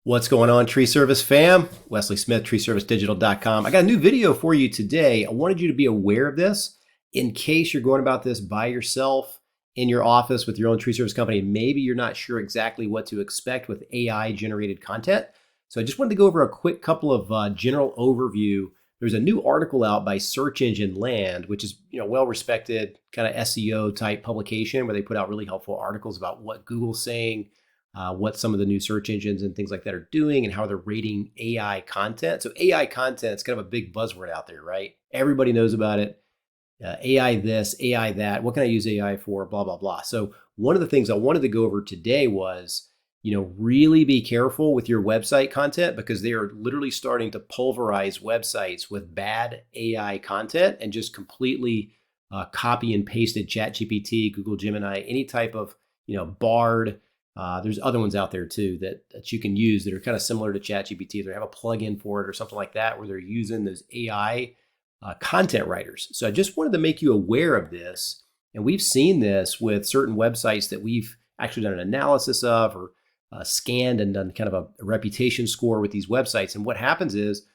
What's going on, Tree Service fam? Wesley Smith, treeservicedigital.com. I got a new video for you today. I wanted you to be aware of this in case you're going about this by yourself in your office with your own tree service company. Maybe you're not sure exactly what to expect with AI generated content. So I just wanted to go over a quick couple of general overview. There's a new article out by Search Engine Land, which is well-respected kind of SEO type publication where they put out really helpful articles about what Google's saying, what some of the new search engines and things like that are doing and how they're rating AI content. So AI content is kind of a big buzzword out there, right? Everybody knows about it. AI this, AI that. What can I use AI for? Blah, blah, blah. So one of the things I wanted to go over today was, really be careful with your website content because they are literally starting to pulverize websites with bad AI content and just completely copy and pasted ChatGPT, Google Gemini, any type of, Bard. There's other ones out there too that you can use that are kind of similar to ChatGPT. They have a plugin for it or something like that where they're using those AI content writers. So I just wanted to make you aware of this. And we've seen this with certain websites that we've actually done an analysis of or scanned and done kind of a reputation score with these websites. And what happens is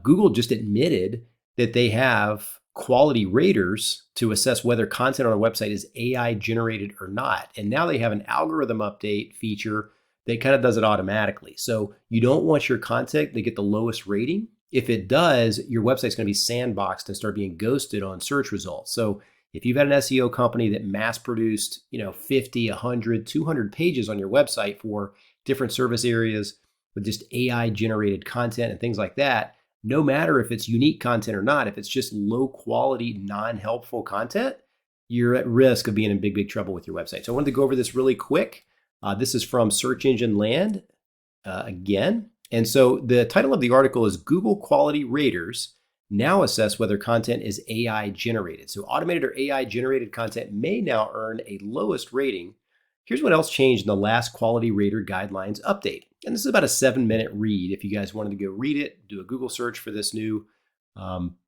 Google just admitted that they have quality raters to assess whether content on a website is AI generated or not. And now they have an algorithm update feature that kind of does it automatically. So you don't want your content to get the lowest rating. If it does, your website's going to be sandboxed and start being ghosted on search results. So if you've had an SEO company that mass produced, 50, 100, 200 pages on your website for different service areas with just AI generated content and things like that, no matter if it's unique content or not, if it's just low quality, non-helpful content, you're at risk of being in big, big trouble with your website. So I wanted to go over this really quick. This is from Search Engine Land again. And so the title of the article is Google Quality Raters now assess whether content is AI generated. So automated or AI generated content may now earn a lowest rating. Here's what else changed in the last quality rater guidelines update. And this is about a 7-minute read. If you guys wanted to go read it, do a Google search for this new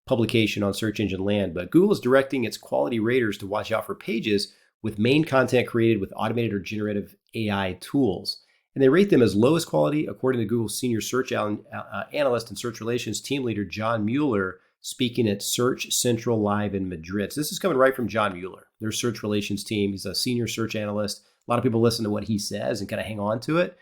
publication on Search Engine Land. But Google is directing its quality raters to watch out for pages with main content created with automated or generative AI tools. And they rate them as lowest quality, according to Google's senior search analyst and search relations team leader, John Mueller, speaking at Search Central Live in Madrid. So this is coming right from John Mueller, their search relations team. He's a senior search analyst. A lot of people listen to what he says and kind of hang on to it.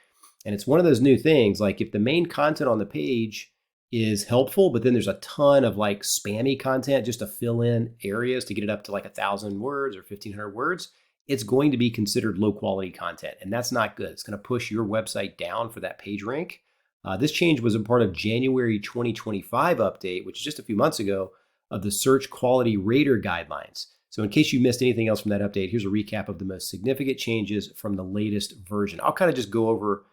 And it's one of those new things, like if the main content on the page is helpful, but then there's a ton of like spammy content just to fill in areas to get it up to like 1,000 words or 1,500 words, it's going to be considered low quality content. And that's not good. It's going to push your website down for that page rank. This change was a part of January 2025 update, which is just a few months ago, of the Search Quality Rater Guidelines. So in case you missed anything else from that update, here's a recap of the most significant changes from the latest version. I'll kind of just go over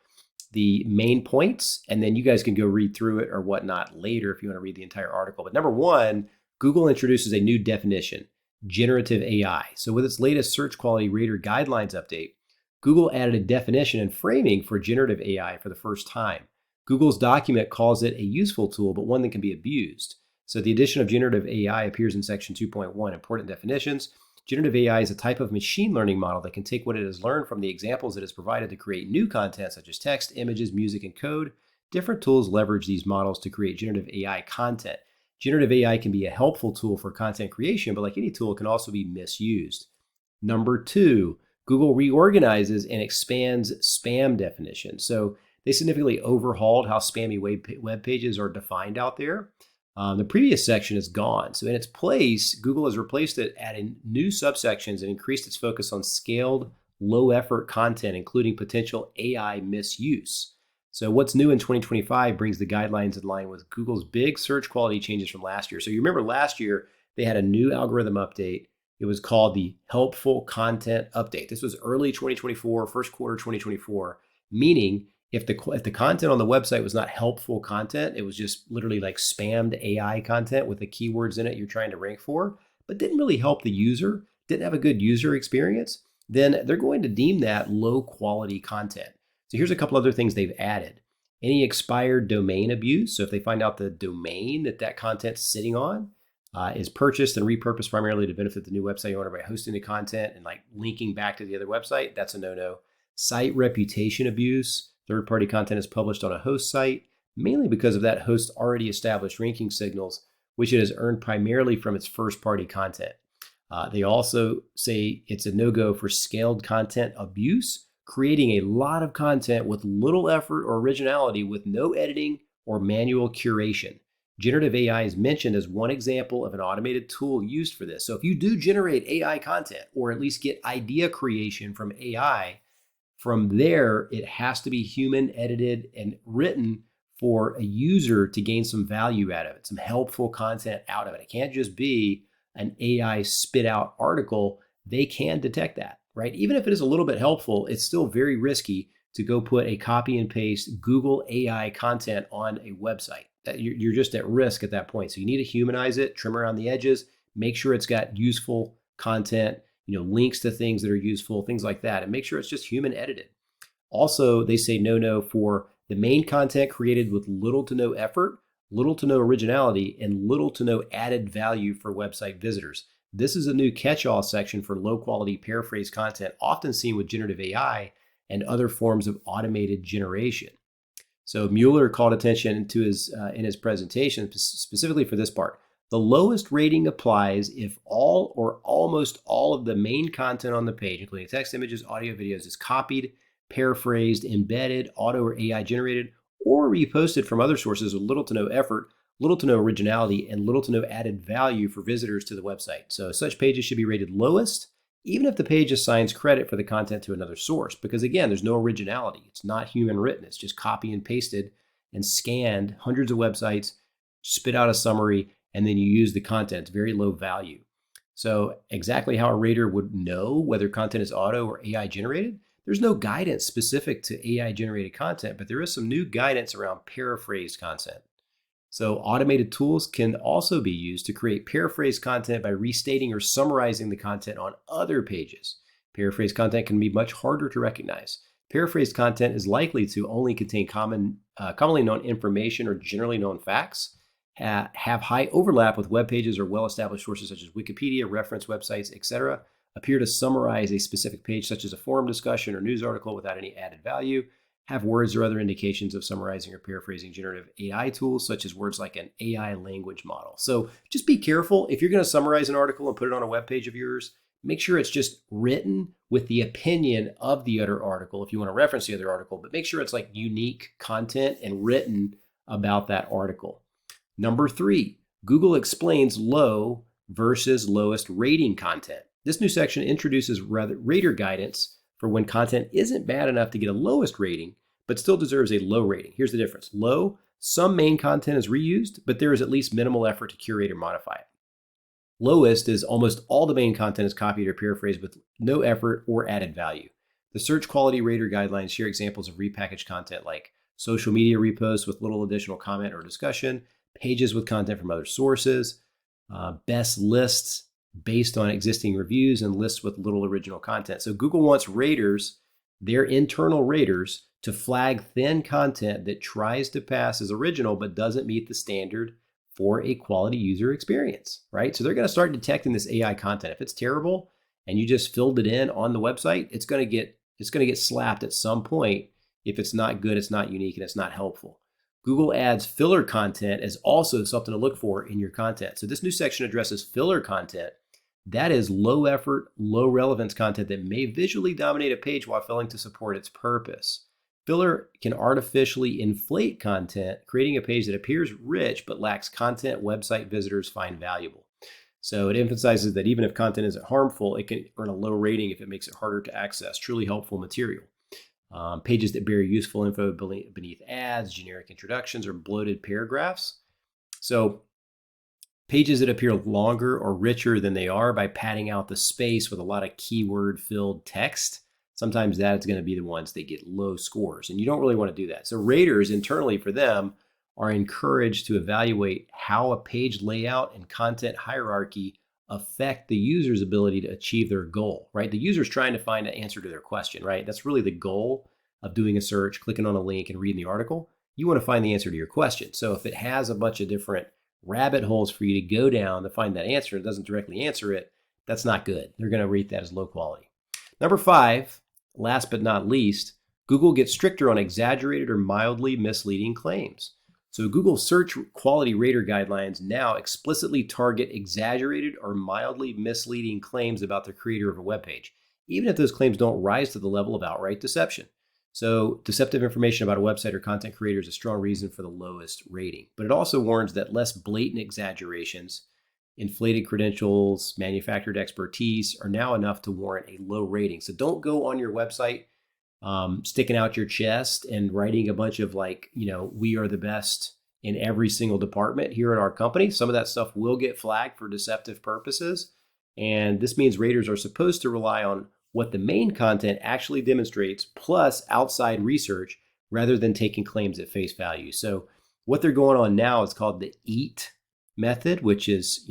the main points, and then you guys can go read through it or whatnot later if you want to read the entire article. But number one, Google introduces a new definition, generative AI. So with its latest Search Quality Rater Guidelines update, Google added a definition and framing for generative AI for the first time. Google's document calls it a useful tool, but one that can be abused. So the addition of generative AI appears in section 2.1, important definitions. Generative AI is a type of machine learning model that can take what it has learned from the examples it has provided to create new content such as text, images, music, and code. Different tools leverage these models to create generative AI content. Generative AI can be a helpful tool for content creation, but like any tool, it can also be misused. Number two, Google reorganizes and expands spam definitions. So they significantly overhauled how spammy web pages are defined out there. The previous section is gone. So in its place, Google has replaced it, adding new subsections and increased its focus on scaled, low-effort content, including potential AI misuse. So what's new in 2025 brings the guidelines in line with Google's big search quality changes from last year. So you remember last year, they had a new algorithm update. It was called the Helpful Content Update. This was early 2024, first quarter 2024, meaning if the content on the website was not helpful content, it was just literally like spammed AI content with the keywords in it you're trying to rank for, but didn't really help the user, didn't have a good user experience, then they're going to deem that low quality content. So here's a couple other things they've added. Any expired domain abuse. So if they find out the domain that content's sitting on is purchased and repurposed primarily to benefit the new website owner by hosting the content and like linking back to the other website, that's a no-no. Site reputation abuse. Third-party content is published on a host site, mainly because of that host's already established ranking signals, which it has earned primarily from its first-party content. They also say it's a no-go for scaled content abuse, creating a lot of content with little effort or originality with no editing or manual curation. Generative AI is mentioned as one example of an automated tool used for this. So if you do generate AI content, or at least get idea creation from AI, from there, it has to be human edited and written for a user to gain some value out of it, some helpful content out of it. It can't just be an AI spit out article. They can detect that, right? Even if it is a little bit helpful, it's still very risky to go put a copy and paste Google AI content on a website. You're just at risk at that point. So you need to humanize it, trim around the edges, make sure it's got useful content, links to things that are useful, things like that, and make sure it's just human edited. Also, they say no for the main content created with little to no effort, little to no originality, and little to no added value for website visitors. This is a new catch-all section for low-quality paraphrase content, often seen with generative AI and other forms of automated generation. So Mueller called attention to in his presentation, specifically for this part. The lowest rating applies if all or almost all of the main content on the page, including text, images, audio, videos, is copied, paraphrased, embedded, auto or AI generated, or reposted from other sources with little to no effort, little to no originality, and little to no added value for visitors to the website. So such pages should be rated lowest, even if the page assigns credit for the content to another source, because again, there's no originality. It's not human written. It's just copy and pasted and scanned hundreds of websites, spit out a summary, and then you use the content. It's very low value. So exactly how a rater would know whether content is auto or AI generated, there's no guidance specific to AI generated content, but there is some new guidance around paraphrased content. So automated tools can also be used to create paraphrased content by restating or summarizing the content on other pages. Paraphrased content can be much harder to recognize. Paraphrased content is likely to only contain commonly known information or generally known facts, have high overlap with web pages or well-established sources such as Wikipedia, reference websites, etc., appear to summarize a specific page such as a forum discussion or news article without any added value, have words or other indications of summarizing or paraphrasing generative AI tools, such as words like an AI language model. So just be careful. If you're going to summarize an article and put it on a web page of yours, make sure it's just written with the opinion of the other article if you want to reference the other article, but make sure it's like unique content and written about that article. Number 3, Google explains low versus lowest rating content. This new section introduces rater guidance for when content isn't bad enough to get a lowest rating, but still deserves a low rating. Here's the difference. Low, some main content is reused, but there is at least minimal effort to curate or modify it. Lowest is almost all the main content is copied or paraphrased with no effort or added value. The search quality rater guidelines share examples of repackaged content like social media reposts with little additional comment or discussion, pages with content from other sources, best lists based on existing reviews, and lists with little original content. So Google wants raters, their internal raters, to flag thin content that tries to pass as original but doesn't meet the standard for a quality user experience, right? So they're going to start detecting this AI content. If it's terrible and you just filled it in on the website, it's going to get slapped at some point. If it's not good, it's not unique, and it's not helpful. Google adds filler content as also something to look for in your content. So this new section addresses filler content. That is low effort, low relevance content that may visually dominate a page while failing to support its purpose. Filler can artificially inflate content, creating a page that appears rich but lacks content website visitors find valuable. So it emphasizes that even if content isn't harmful, it can earn a low rating if it makes it harder to access truly helpful material. Pages that bury useful info beneath ads, generic introductions, or bloated paragraphs. So pages that appear longer or richer than they are by padding out the space with a lot of keyword-filled text, sometimes that's going to be the ones that get low scores, and you don't really want to do that. So raters internally for them are encouraged to evaluate how a page layout and content hierarchy affect the user's ability to achieve their goal, right? The user's trying to find an answer to their question, right? That's really the goal of doing a search, clicking on a link and reading the article. You want to find the answer to your question. So if it has a bunch of different rabbit holes for you to go down to find that answer, it doesn't directly answer it, that's not good. They're going to rate that as low quality. Number 5, last but not least, Google gets stricter on exaggerated or mildly misleading claims. So Google search quality rater guidelines now explicitly target exaggerated or mildly misleading claims about the creator of a web page, even if those claims don't rise to the level of outright deception. So deceptive information about a website or content creator is a strong reason for the lowest rating. But it also warns that less blatant exaggerations, inflated credentials, manufactured expertise are now enough to warrant a low rating. So don't go on your website sticking out your chest and writing a bunch of we are the best in every single department here at our company. Some of that stuff will get flagged for deceptive purposes. And this means raters are supposed to rely on what the main content actually demonstrates, plus outside research, rather than taking claims at face value. So what they're going on now is called the EAT method, which is,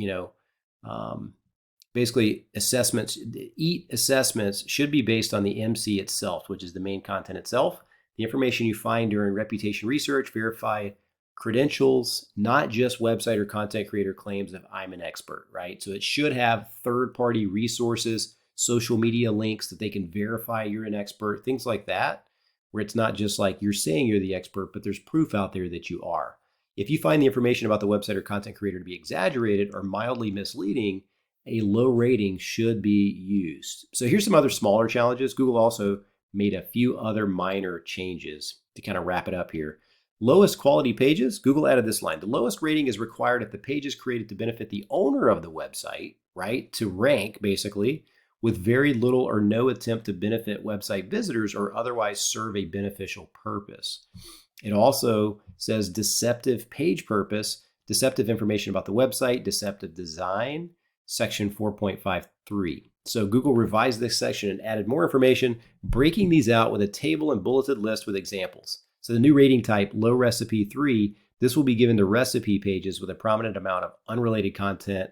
basically assessments. The EAT assessments should be based on the MC itself, which is the main content itself. The information you find during reputation research, verify credentials, not just website or content creator claims of I'm an expert, right? So it should have third-party resources, social media links that they can verify you're an expert, things like that, where it's not just like you're saying you're the expert, but there's proof out there that you are. If you find the information about the website or content creator to be exaggerated or mildly misleading, a low rating should be used. So here's some other smaller challenges. Google also made a few other minor changes to kind of wrap it up here. Lowest quality pages, Google added this line. The lowest rating is required if the page is created to benefit the owner of the website, right? To rank, basically, with very little or no attempt to benefit website visitors or otherwise serve a beneficial purpose. It also says deceptive page purpose, deceptive information about the website, deceptive design, section 4.53. So Google revised this section and added more information, breaking these out with a table and bulleted list with examples. So the new rating type, low recipe 3, this will be given to recipe pages with a prominent amount of unrelated content,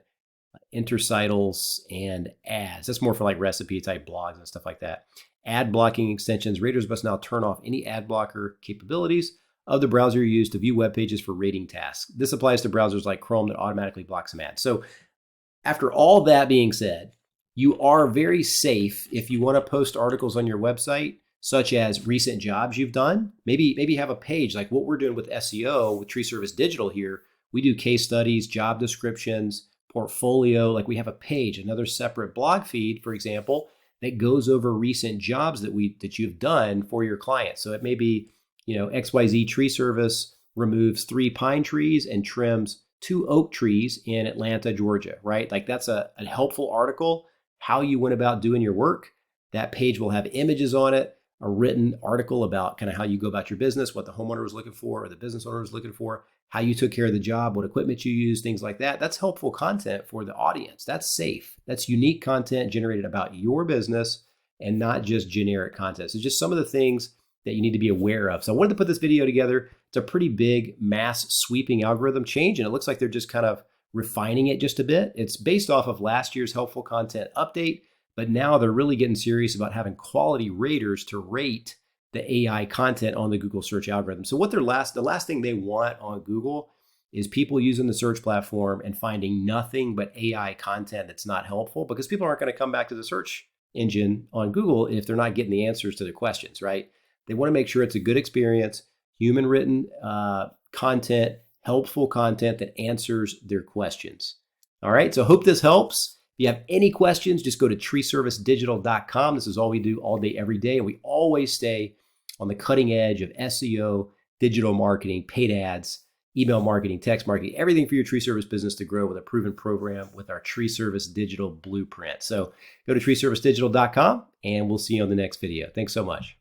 intertitles, and ads. That's more for like recipe type blogs and stuff like that. Ad blocking extensions. Raters must now turn off any ad blocker capabilities of the browser you use to view web pages for rating tasks. This applies to browsers like Chrome that automatically blocks some ads. So after all that being said, you are very safe if you want to post articles on your website, such as recent jobs you've done. Maybe have a page like what we're doing with SEO with Tree Service Digital here. We do case studies, job descriptions, portfolio. Like we have a page, another separate blog feed, for example, that goes over recent jobs that you've done for your clients. So it may be, XYZ Tree Service removes 3 pine trees and trims 2 oak trees in Atlanta, Georgia, right? Like that's a helpful article, how you went about doing your work. That page will have images on it, a written article about kind of how you go about your business, what the homeowner was looking for or the business owner was looking for, how you took care of the job, what equipment you use, things like that. That's helpful content for the audience. That's safe. That's unique content generated about your business and not just generic content. So just some of the things that you need to be aware of. So I wanted to put this video together. It's a pretty big mass sweeping algorithm change, and it looks like they're just kind of refining it just a bit. It's based off of last year's helpful content update, but now they're really getting serious about having quality raters to rate the AI content on the Google search algorithm. So what the last thing they want on Google is people using the search platform and finding nothing but AI content that's not helpful, because people aren't going to come back to the search engine on Google if they're not getting the answers to their questions, right? They want to make sure it's a good experience, human written content, helpful content that answers their questions. All right, so hope this helps. If you have any questions, just go to treeservicedigital.com. This is all we do all day, every day. And we always stay on the cutting edge of SEO, digital marketing, paid ads, email marketing, text marketing, everything for your tree service business to grow with a proven program with our Tree Service Digital Blueprint. So go to treeservicedigital.com and we'll see you on the next video. Thanks so much.